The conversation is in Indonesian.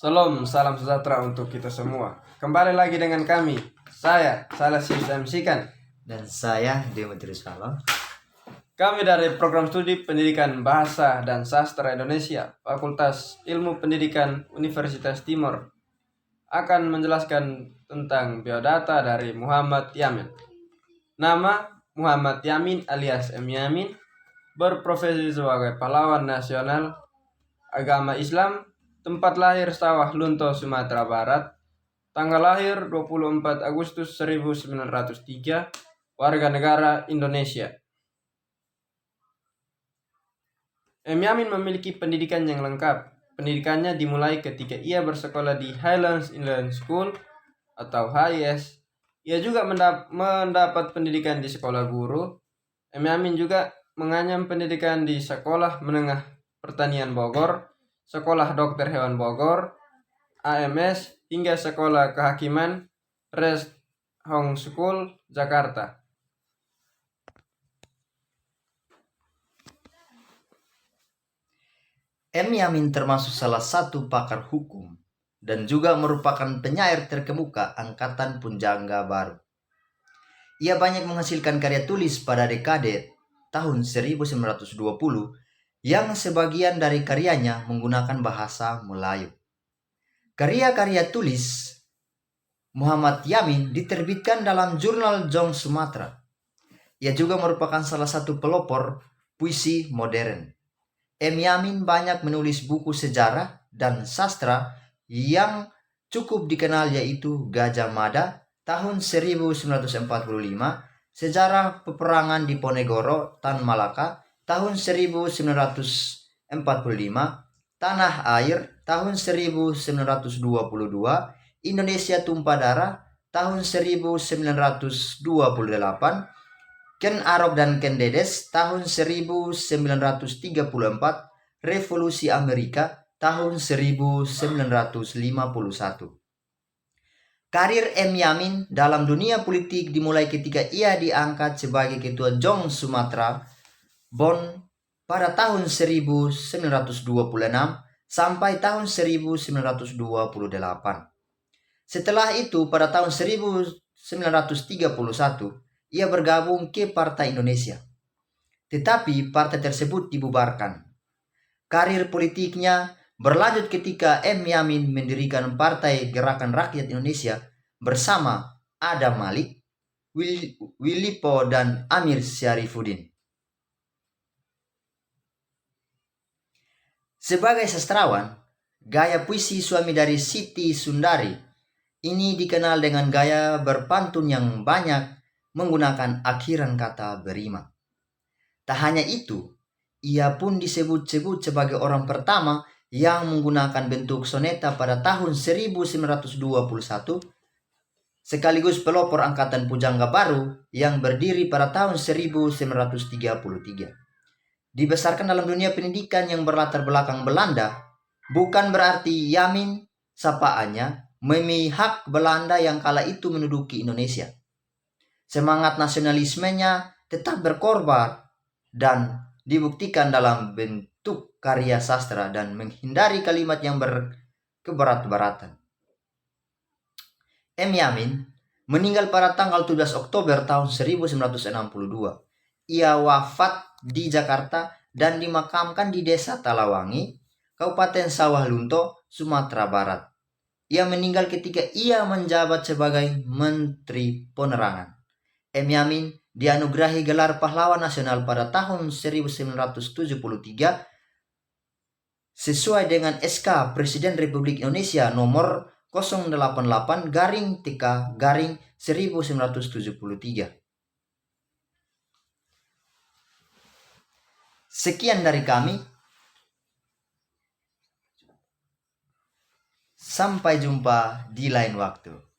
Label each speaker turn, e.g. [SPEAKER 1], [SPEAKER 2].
[SPEAKER 1] Salam sejahtera untuk kita semua. Kembali lagi dengan kami. Saya Salasius MC-kan.
[SPEAKER 2] Dan saya Demetrius Salam.
[SPEAKER 1] Kami dari Program Studi Pendidikan Bahasa dan Sastra Indonesia, Fakultas Ilmu Pendidikan Universitas Timur, akan menjelaskan tentang biodata dari Muhammad Yamin. Nama Muhammad Yamin alias M. Yamin, berprofesi sebagai pahlawan nasional, agama Islam, tempat lahir Sawah Lunto, Sumatera Barat, tanggal lahir 24 Agustus 1903, warga negara Indonesia. M. Yamin memiliki pendidikan yang lengkap. Pendidikannya dimulai ketika ia bersekolah di Highlands Inland School atau HIS. Ia juga mendapat pendidikan di sekolah guru. M. Yamin juga menganyam pendidikan di Sekolah Menengah Pertanian Bogor, Sekolah Dokter Hewan Bogor, AMS, hingga Sekolah Kehakiman Rest Hong School, Jakarta.
[SPEAKER 2] M. Yamin termasuk salah satu pakar hukum dan juga merupakan penyair terkemuka angkatan Punjangga Baru. Ia banyak menghasilkan karya tulis pada dekade tahun 1920 yang sebagian dari karyanya menggunakan bahasa Melayu. Karya-karya tulis Muhammad Yamin diterbitkan dalam jurnal Jong Sumatera. Ia juga merupakan salah satu pelopor puisi modern. M. Yamin banyak menulis buku sejarah dan sastra yang cukup dikenal, yaitu Gajah Mada tahun 1945, Sejarah Peperangan di Ponegoro Tan Malaka tahun 1945, Tanah Air tahun 1922, Indonesia Tumpah Darah tahun 1928, Ken Arok dan Ken Dedes tahun 1934, Revolusi Amerika tahun 1951. Karir M. Yamin dalam dunia politik dimulai ketika ia diangkat sebagai ketua Jong Sumatera Bon pada tahun 1926 sampai tahun 1928. Setelah itu pada tahun 1931 ia bergabung ke Partai Indonesia. Tetapi partai tersebut dibubarkan. Karir politiknya berlanjut ketika M. Yamin mendirikan Partai Gerakan Rakyat Indonesia bersama Adam Malik, Willipo, dan Amir Syarifuddin. Sebagai sastrawan, gaya puisi Suami dari Siti Sundari ini dikenal dengan gaya berpantun yang banyak menggunakan akhiran kata berima. Tak hanya itu, ia pun disebut-sebut sebagai orang pertama yang menggunakan bentuk soneta pada tahun 1921, sekaligus pelopor angkatan Pujangga Baru yang berdiri pada tahun 1933. Dibesarkan dalam dunia pendidikan yang berlatar belakang Belanda, bukan berarti Yamin sapaannya memihak Belanda yang kala itu menduduki Indonesia. Semangat nasionalismenya tetap berkorban dan dibuktikan dalam bentuk karya sastra dan menghindari kalimat yang berkeberat-beratan. M. Yamin meninggal pada tanggal 17 Oktober tahun 1962. Ia wafat di Jakarta dan dimakamkan di Desa Talawangi, Kabupaten Sawah Lunto, Sumatera Barat. Ia meninggal ketika ia menjabat sebagai Menteri Penerangan. M. Yamin dianugerahi gelar pahlawan nasional pada tahun 1973 sesuai dengan SK Presiden Republik Indonesia nomor 088-TK-1973. Sekian dari kami. Sampai jumpa di lain waktu.